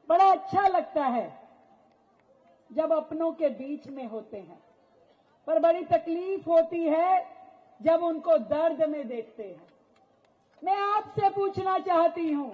बड़ा अच्छा लगता है जब अपनों के बीच में होते हैं, पर बड़ी तकलीफ होती है जब उनको दर्द में देखते हैं। मैं आपसे पूछना चाहती हूं,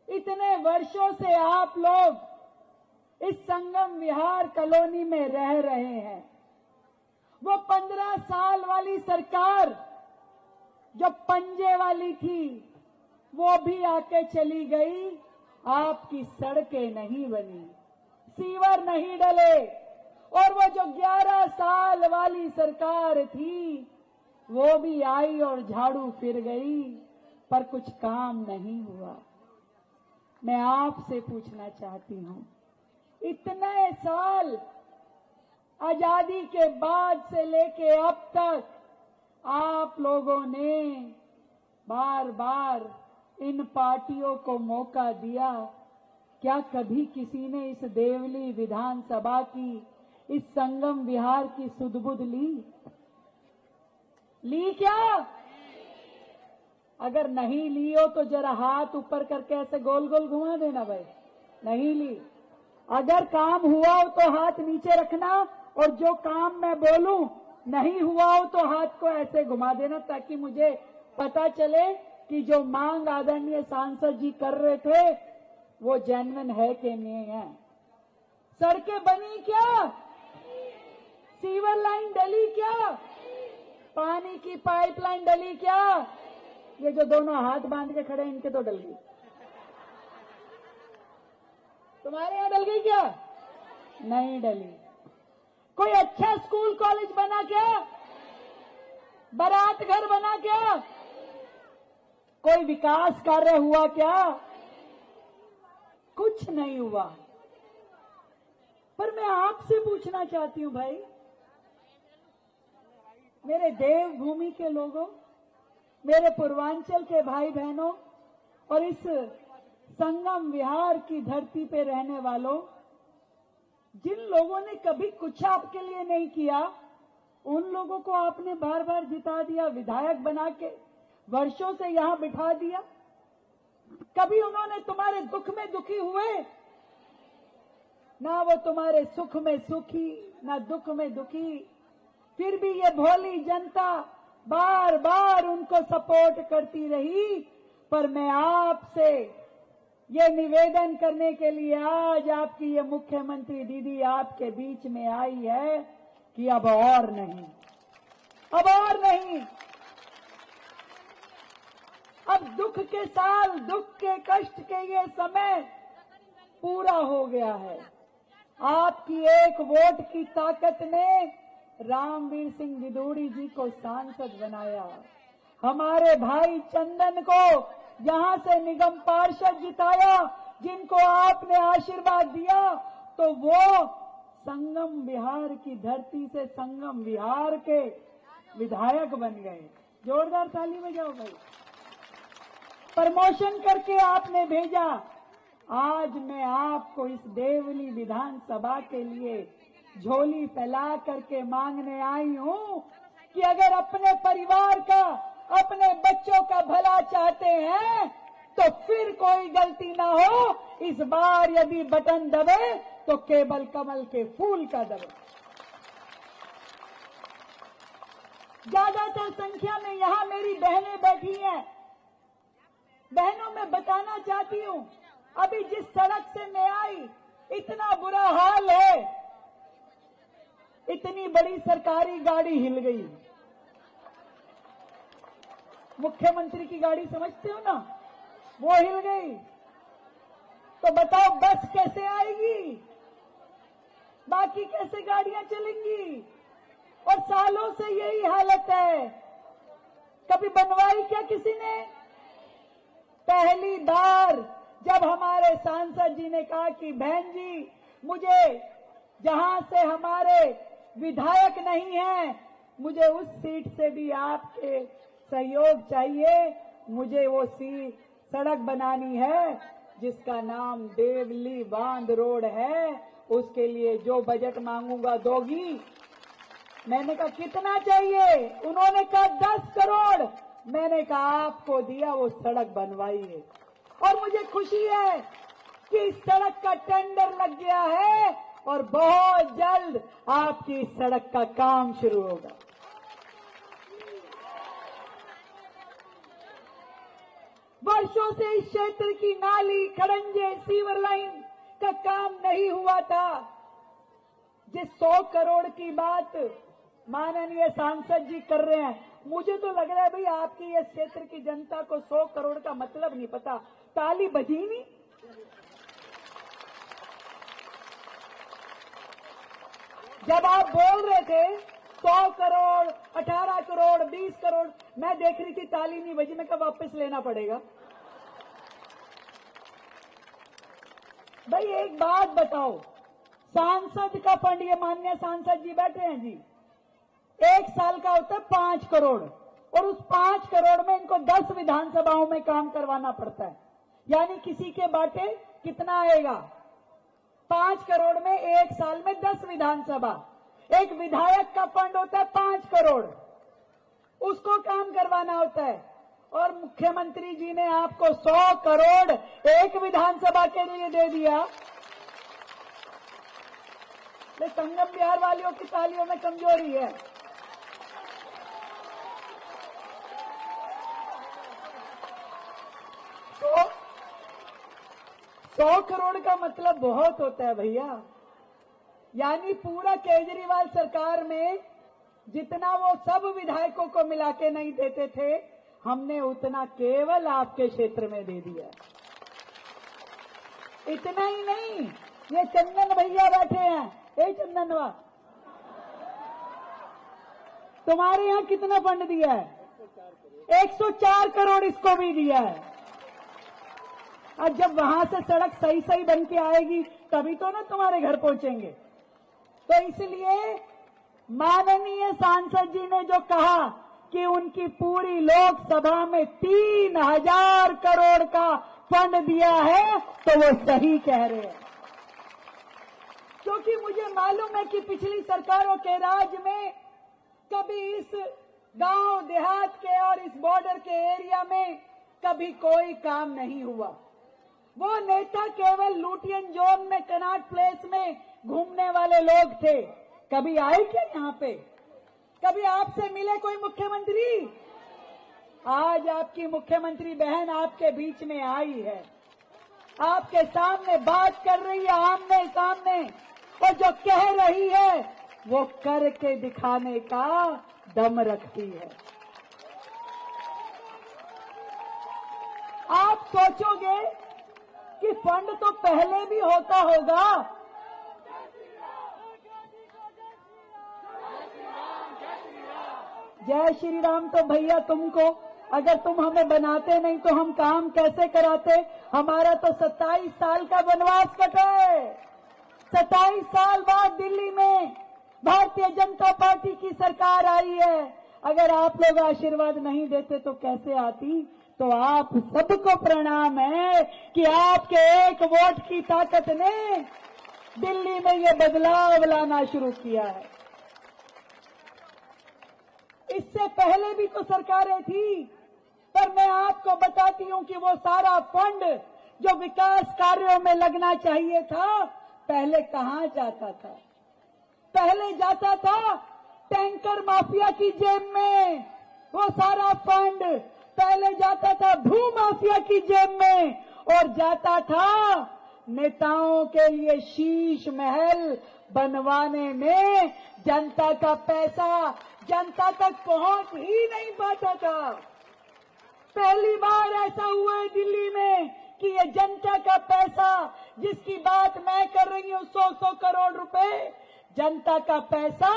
इतने वर्षों से आप लोग इस संगम विहार कॉलोनी में रह रहे हैं। वो 15 साल वाली सरकार जो पंजे वाली थी वो भी आके चली गई, आपकी सड़कें नहीं बनी, सीवर नहीं डले, और वो जो 11 साल वाली सरकार थी वो भी आई और झाड़ू फिर गई, पर कुछ काम नहीं हुआ। मैं आपसे पूछना चाहती हूं, इतने साल आजादी के बाद से लेके अब तक आप लोगों ने बार बार इन पार्टियों को मौका दिया, क्या कभी किसी ने इस देवली विधानसभा की, इस संगम विहार की सुध-बुध ली क्या? अगर नहीं ली हो तो जरा हाथ ऊपर करके ऐसे गोल गोल घुमा देना भाई। नहीं ली। अगर काम हुआ हो तो हाथ नीचे रखना, और जो काम मैं बोलूं नहीं हुआ हो तो हाथ को ऐसे घुमा देना, ताकि मुझे पता चले कि जो मांग आदरणीय सांसद जी कर रहे थे वो जेन्युइन है कि नहीं है। सड़कें बनी क्या? सीवर लाइन डली क्या? पानी की पाइपलाइन डली क्या? ये जो दोनों हाथ बांध के खड़े इनके तो डल गई। तुम्हारे यहां डल गई क्या? नहीं डली। कोई अच्छा स्कूल कॉलेज बना क्या? बारात घर बना क्या? कोई विकास कार्य हुआ क्या? कुछ नहीं हुआ। पर मैं आपसे पूछना चाहती हूं भाई, मेरे देवभूमि के लोगों, मेरे पूर्वांचल के भाई बहनों, और इस संगम विहार की धरती पे रहने वालों, जिन लोगों ने कभी कुछ आपके लिए नहीं किया, उन लोगों को आपने बार बार जिता दिया, विधायक बना के वर्षों से यहां बिठा दिया। कभी उन्होंने तुम्हारे दुख में दुखी हुए? ना वो तुम्हारे सुख में सुखी, ना दुख में दुखी। फिर भी ये भोली जनता बार बार उनको सपोर्ट करती रही। पर मैं आपसे ये निवेदन करने के लिए आज आपकी ये मुख्यमंत्री दीदी आपके बीच में आई है कि अब और नहीं, अब और नहीं। अब दुख के साल, दुख के कष्ट के ये समय पूरा हो गया है। आपकी एक वोट की ताकत ने रामवीर सिंह विदुड़ी जी को सांसद बनाया, हमारे भाई चंदन को यहां से निगम पार्षद जिताया, जिनको आपने आशीर्वाद दिया तो वो संगम विहार की धरती से संगम विहार के विधायक बन गए। जोरदार ताली बजाओ भाई। प्रमोशन करके आपने भेजा। आज मैं आपको इस देवली विधानसभा के लिए झोली फैला करके मांगने आई हूं कि अगर अपने परिवार का, अपने बच्चों का भला चाहते हैं तो फिर कोई गलती ना हो। इस बार यदि बटन दबे तो केवल कमल के फूल का दबे। ज्यादातर संख्या में यहां मेरी बहनें बैठी हैं। बहनों, मैं बताना चाहती हूं, अभी जिस सड़क से मैं आई इतना बुरा हाल है, इतनी बड़ी सरकारी गाड़ी हिल गई। मुख्यमंत्री की गाड़ी समझते हो ना, वो हिल गई। तो बताओ बस कैसे आएगी, बाकी कैसे गाड़ियां चलेंगी? और सालों से यही हालत है। कभी बनवाई क्या किसी ने? पहली बार जब हमारे सांसद जी ने कहा कि बहन जी, मुझे जहां से हमारे विधायक नहीं है, मुझे उस सीट से भी आपके सहयोग चाहिए, मुझे वो सड़क बनानी है जिसका नाम देवली बांध रोड है, उसके लिए जो बजट मांगूंगा दोगी। मैंने कहा कितना चाहिए? उन्होंने कहा 10 करोड़। मैंने कहा आपको दिया, वो सड़क बनवाई है। और मुझे खुशी है कि सड़क का टेंडर लग गया है और बहुत जल्द आपकी सड़क का काम शुरू होगा। वर्षों से इस क्षेत्र की नाली, खड़ंजे, सीवर लाइन का काम नहीं हुआ था। जिस 100 करोड़ की बात माननीय सांसद जी कर रहे हैं, मुझे तो लग रहा है भाई आपकी इस क्षेत्र की जनता को 100 करोड़ का मतलब नहीं पता। ताली बजी नहीं। जब आप बोल रहे थे 100 करोड़, 18 करोड़, 20 करोड़, मैं देख रही थी ताली नहीं बजी। मैं कब वापस लेना पड़ेगा। भाई एक बात बताओ, सांसद का फंड, ये माननीय सांसद जी बैठे हैं जी, 1 साल का होता है 5 करोड़ और उस 5 करोड़ में इनको 10 विधानसभाओं में काम करवाना पड़ता है। यानी किसी के बाटे कितना आएगा? 5 करोड़ में 1 साल में 10 विधानसभा। एक विधायक का फंड होता है 5 करोड़, उसको काम करवाना होता है। और मुख्यमंत्री जी ने आपको 100 करोड़ एक विधानसभा के लिए दे दिया। संगम बिहार वालियों की तालियों में कमजोरी है। तो 100 करोड़ का मतलब बहुत होता है भैया। यानी पूरा केजरीवाल सरकार में जितना वो सब विधायकों को मिला के नहीं देते थे, हमने उतना केवल आपके क्षेत्र में दे दिया। इतना ही नहीं, ये चंदन भैया बैठे हैं। ए चंदनवा, तुम्हारे यहां कितना फंड दिया है? 104 करोड़ इसको भी दिया है। अब जब वहां से सड़क सही सही बन के आएगी तभी तो ना तुम्हारे घर पहुंचेंगे। तो इसलिए माननीय सांसद जी ने जो कहा कि उनकी पूरी लोकसभा में 3000 करोड़ का फंड दिया है, तो वो सही कह रहे हैं। क्योंकि मुझे मालूम है कि पिछली सरकारों के राज में कभी इस गांव देहात के और इस बॉर्डर के एरिया में कभी कोई काम नहीं हुआ। वो नेता केवल लुटियन जोन में, कनॉट प्लेस में घूमने वाले लोग थे। कभी आए क्या यहाँ पे? कभी आपसे मिले कोई मुख्यमंत्री? आज आपकी मुख्यमंत्री बहन आपके बीच में आई है, आपके सामने बात कर रही है, आमने सामने, और जो कह रही है वो करके दिखाने का दम रखती है। आप सोचोगे कि फंड तो पहले भी होता होगा। जय श्री राम। तो भैया तुमको, अगर तुम हमें बनाते नहीं तो हम काम कैसे कराते? हमारा तो 27 साल का वनवास कटा है। 27 साल बाद दिल्ली में भारतीय जनता पार्टी की सरकार आई है। अगर आप लोग आशीर्वाद नहीं देते तो कैसे आती? तो आप सबको प्रणाम है कि आपके एक वोट की ताकत ने दिल्ली में ये बदलाव लाना शुरू किया है। इससे पहले भी तो सरकारें थी, पर मैं आपको बताती हूं कि वो सारा फंड जो विकास कार्यों में लगना चाहिए था, पहले कहां जाता था? पहले जाता था टैंकर माफिया की जेब में। वो सारा फंड पहले जाता था भू माफिया की जेब में, और जाता था नेताओं के लिए शीश महल बनवाने में। जनता का पैसा जनता तक पहुंच ही नहीं पाता था। पहली बार ऐसा हुआ है दिल्ली में कि ये जनता का पैसा, जिसकी बात मैं कर रही हूं, 100 करोड़ रुपए, जनता का पैसा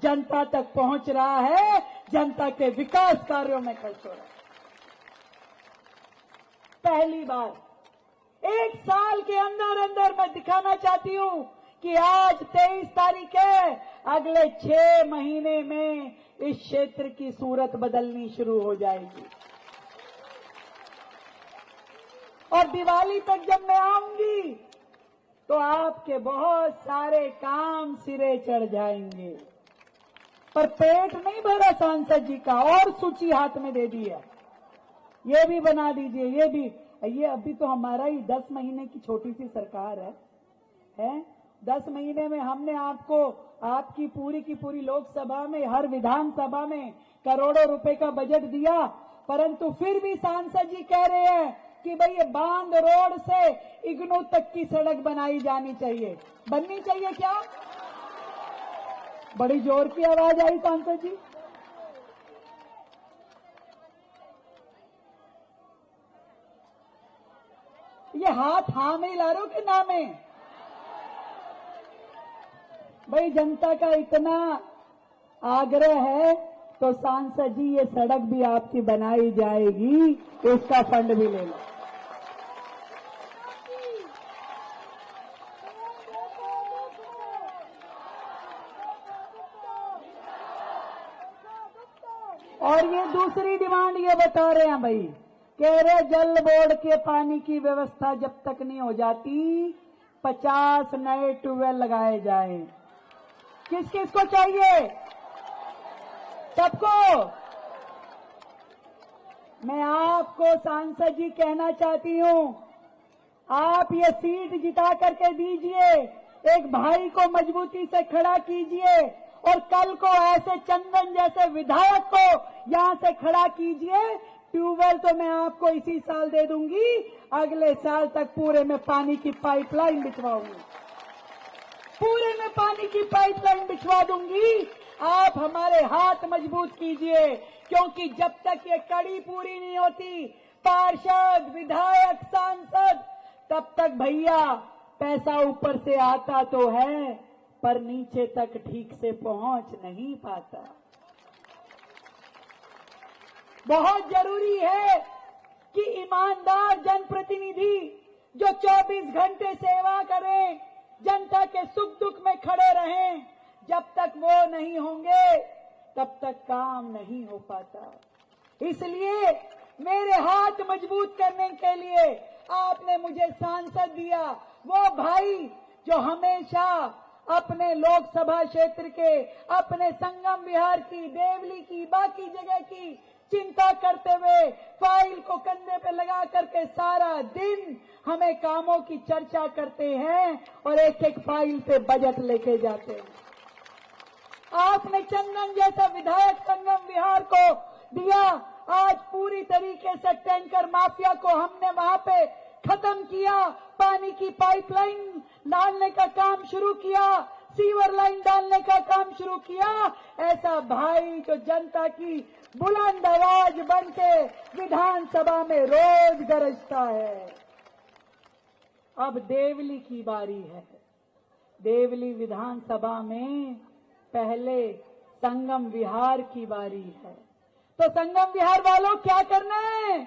जनता तक पहुंच रहा है, जनता के विकास कार्यों में खर्च हो रहा है। पहली बार 1 साल के अंदर अंदर मैं दिखाना चाहती हूं कि आज 23 तारीख है, अगले 6 महीने में इस क्षेत्र की सूरत बदलनी शुरू हो जाएगी। और दिवाली तक जब मैं आऊंगी तो आपके बहुत सारे काम सिरे चढ़ जाएंगे। पर पेट नहीं भरा सांसद जी का, और सूची हाथ में दे दी है। ये भी बना दीजिए, ये भी ये अभी तो हमारा ही 10 महीने की छोटी सी सरकार है 10 महीने में हमने आपको आपकी पूरी की पूरी लोकसभा में, हर विधानसभा में करोड़ों रुपए का बजट दिया, परंतु फिर भी सांसद जी कह रहे हैं कि भाई ये बांध रोड से इग्नू तक की सड़क बनाई जानी चाहिए। बननी चाहिए क्या? बड़ी जोर की आवाज आई सांसद जी। ये हाथ हाँ में ला रहे हो कि ना में? भाई जनता का इतना आग्रह है तो सांसद जी ये सड़क भी आपकी बनाई जाएगी, उसका फंड भी ले लो। और ये दूसरी डिमांड ये बता रहे हैं भाई, कह रहे जल बोर्ड के पानी की व्यवस्था जब तक नहीं हो जाती 50 नए ट्यूबवेल लगाए जाएं। किस किस को चाहिए? सबको। मैं आपको सांसद जी कहना चाहती हूं, आप ये सीट जिता करके दीजिए, एक भाई को मजबूती से खड़ा कीजिए और कल को ऐसे चंदन जैसे विधायक को यहां से खड़ा कीजिए। ट्यूबवेल तो मैं आपको इसी साल दे दूंगी, अगले साल तक पूरे में पानी की पाइपलाइन बिछवाऊंगी, पूरे में पानी की पाइपलाइन बिछवा दूंगी। आप हमारे हाथ मजबूत कीजिए, क्योंकि जब तक ये कड़ी पूरी नहीं होती, पार्षद, विधायक, सांसद, तब तक भैया पैसा ऊपर से आता तो है पर नीचे तक ठीक से पहुंच नहीं पाता। बहुत जरूरी है कि ईमानदार जनप्रतिनिधि जो 24 घंटे सेवा करें, जनता के सुख दुख में खड़े रहें, जब तक वो नहीं होंगे तब तक काम नहीं हो पाता। इसलिए मेरे हाथ मजबूत करने के लिए आपने मुझे सांसद दिया, वो भाई जो हमेशा अपने लोकसभा क्षेत्र के, अपने संगम विहार की, देवली की, बाकी जगह की चिंता करते हुए फाइल को कंधे पे लगा करके सारा दिन हमें कामों की चर्चा करते हैं और एक एक फाइल पे बजट लेके जाते हैं। आपने चंदन जैसा विधायक संगम विहार को दिया, आज पूरी तरीके से टैंकर माफिया को हमने वहां पे खत्म किया, पानी की पाइपलाइन डालने का काम शुरू किया, सीवर लाइन डालने का काम शुरू किया। ऐसा भाई जो जनता की बुलंद आवाज बनके विधानसभा में रोज गरजता है। अब देवली की बारी है। देवली विधानसभा में पहले संगम विहार की बारी है। तो संगम विहार वालों क्या करना है?